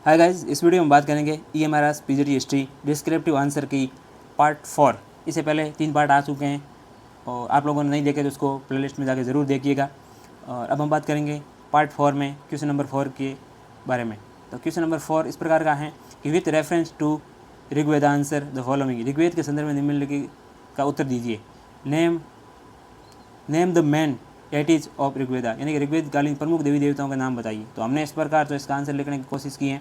Hi guys, इस video में बात करेंगे EMRS PGT history descriptive answer की पार्ट 4। इससे पहले 3 पार्ट आ चुके हैं और आप लोगों ने नहीं देखे तो उसको प्लेलिस्ट में जाके ज़रूर देखिएगा। और अब हम बात करेंगे पार्ट 4 में क्वेश्चन नंबर 4 के बारे में। तो क्वेश्चन नंबर 4 इस प्रकार का है कि with reference to Rigveda answer the following. Rigveda के संदर्भ में निम्नलिखित का उत्तर दीजिए। Name the main deities of Rigveda, यानी कि ऋग्वेद कालीन प्रमुख देवी देवताओं का नाम बताइए। तो हमने इस प्रकार तो इसका आंसर लिखने की कोशिश की है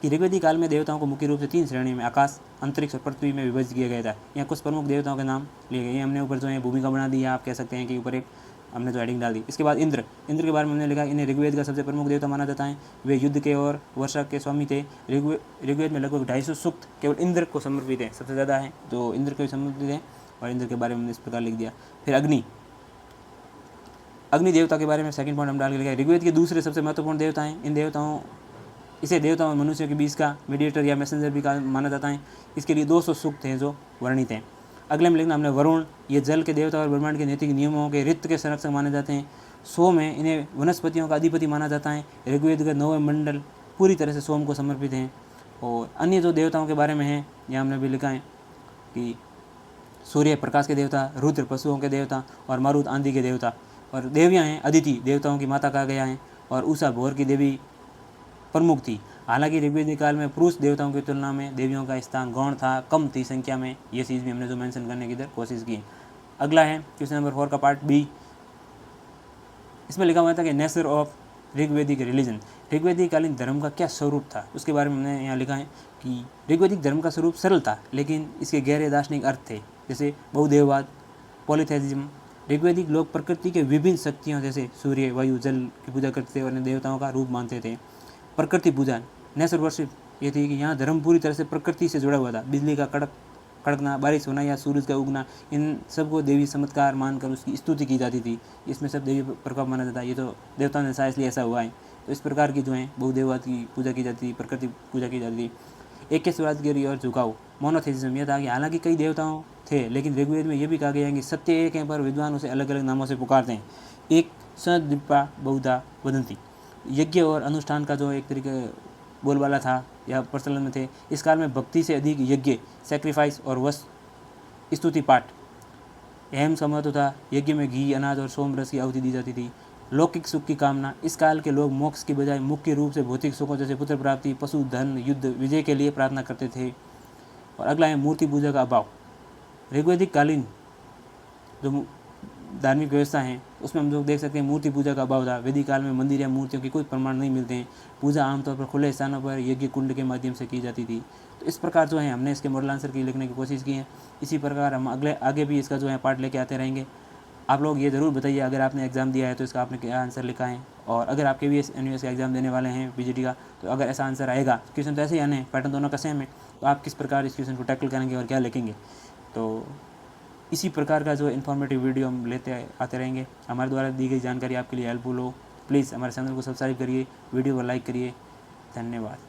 कि ऋग्वेदी काल में देवताओं को मुख्य रूप से 3 श्रेणी में आकाश, अंतरिक्ष और पृथ्वी में विभाजित किया गया था। यहाँ कुछ प्रमुख देवताओं के नाम लिए गए। हमने ऊपर जो है भूमिका बना दी है, आप कह सकते हैं कि ऊपर एक हमने जो हेडिंग डाल दी। इसके बाद इंद्र के बारे में हमने लिखा, इन्हें ऋग्वेद का सबसे प्रमुख देवता माना जाता है। वे युद्ध के और वर्षा के स्वामी थे। ऋग्वेद में लगभग 250 सूक्त केवल इंद्र को समर्पित है, सबसे ज़्यादा है तो इंद्र को समर्पित है। और इंद्र के बारे में हमने इस प्रकार लिख दिया। फिर अग्नि देवता के बारे में सेकंड पॉइंट हम डाल के लिखा है। ऋग्वेद के दूसरे सबसे महत्वपूर्ण देवता हैं। इसे देवताओं और मनुष्यों के बीच का मीडिएटर या मैसेंजर भी माना जाता है। इसके लिए 200 सूक्त हैं जो वर्णित हैं। अगले में लिखना हमने वरुण, ये जल के देवता और ब्रह्मांड के नैतिक नियमों के रित के संरक्षक माने जाते हैं। सोम है, इन्हें वनस्पतियों का अधिपति माना जाता है। ऋग्वेद का 9वें मंडल पूरी तरह से सोम को समर्पित हैं। और अन्य जो देवताओं के बारे में है यहाँ हमने भी लिखा है कि सूर्य प्रकाश के देवता, रुद्र पशुओं के देवता और मारुत आंधी के देवता। और देवियाँ हैं अदिति, देवताओं की माता कहा गया है। और उषा भोर की देवी प्रमुख थी। हालांकि ऋग्वेद काल में पुरुष देवताओं की तुलना में देवियों का स्थान गौण था, कम थी संख्या में। ये चीज़ भी हमने जो मेंशन करने की इधर कोशिश की। अगला है क्वेश्चन नंबर 4 का पार्ट बी। इसमें लिखा हुआ था कि नेचर ऑफ ऋग्वेदिक रिलीजन, ऋग्वेदिक कालीन धर्म का क्या स्वरूप था, उसके बारे में हमने यहाँ लिखा है कि ऋग्वेदिक धर्म का स्वरूप सरल था, लेकिन इसके गहरे दार्शनिक अर्थ थे, जैसे बहुदेववाद, पॉलीथेइज्म। ऋग्वेदिक लोग प्रकृति के विभिन्न शक्तियों जैसे सूर्य, वायु, जल की पूजा करते थे और देवताओं का रूप मानते थे। प्रकृति पूजा, नेचर वर्शिप, ये थी कि यहाँ धर्म पूरी तरह से प्रकृति से जुड़ा हुआ था। बिजली का कड़कना, बारिश होना या सूरज का उगना, इन सबको देवी चमत्कार मानकर उसकी स्तुति की जाती थी। इसमें सब देवी प्रकोप माना जाता है। ये तो देवताओं ने शायद इसलिए ऐसा हुआ है। तो इस प्रकार की जो है बहुदेववाद की पूजा की जाती थी, प्रकृति पूजा की जाती थी। एक के स्वराजगिरी और झुकाव, मोनोथेइज्म, यह था कि हालांकि कई देवताओं थे, लेकिन ऋग्वेद में यह भी कहा गया है कि सत्य एक है पर विद्वान उसे अलग अलग नामों से पुकारते हैं। एक सद्विपा बहुधा वदंती, यज्ञ और अनुष्ठान का जो एक तरीके बोलबाला था या प्रचलन में थे। इस काल में भक्ति से अधिक यज्ञ, सेक्रीफाइस और स्तुति पाठ अहम का महत्व था। यज्ञ में घी, अनाज और सोम रस की आहुति दी जाती थी। लौकिक सुख की कामना, इस काल के लोग मोक्ष की बजाय मुख्य रूप से भौतिक सुखों जैसे पुत्र प्राप्ति, पशु धन, युद्ध विजय के लिए प्रार्थना करते थे। और अगला है मूर्ति पूजा का अभाव। ऋग्वेदिक कालीन जो धार्मिक व्यवस्था है उसमें हम लोग देख सकते हैं मूर्ति पूजा का अभाव था। वैदिक काल में मंदिर या मूर्तियों के कोई प्रमाण नहीं मिलते हैं। पूजा आमतौर पर खुले स्थानों पर यज्ञ कुंड के माध्यम से की जाती थी। तो इस प्रकार जो है हमने इसके मॉडल आंसर की लिखने की कोशिश की है। इसी प्रकार हम आगे भी इसका जो है पार्ट लेके आते रहेंगे। आप लोग ये ज़रूर बताइए अगर आपने एग्ज़ाम दिया है तो इसका आपने क्या आंसर लिखा है। और अगर आप KVS NUS का एग्ज़ाम देने वाले हैं PGT का, तो अगर ऐसा आंसर आएगा, क्वेश्चन तो ऐसे ही आने हैं, पैटर्न दोनों का सेम है, तो आप किस प्रकार इस क्वेश्चन को टैकल करेंगे और क्या लिखेंगे। तो इसी प्रकार का जो इन्फॉर्मेटिव वीडियो हम लेते आते रहेंगे। हमारे द्वारा दी गई जानकारी आपके लिए हेल्पफुल हो, प्लीज़ हमारे चैनल को सब्सक्राइब करिए, वीडियो को लाइक करिए। धन्यवाद।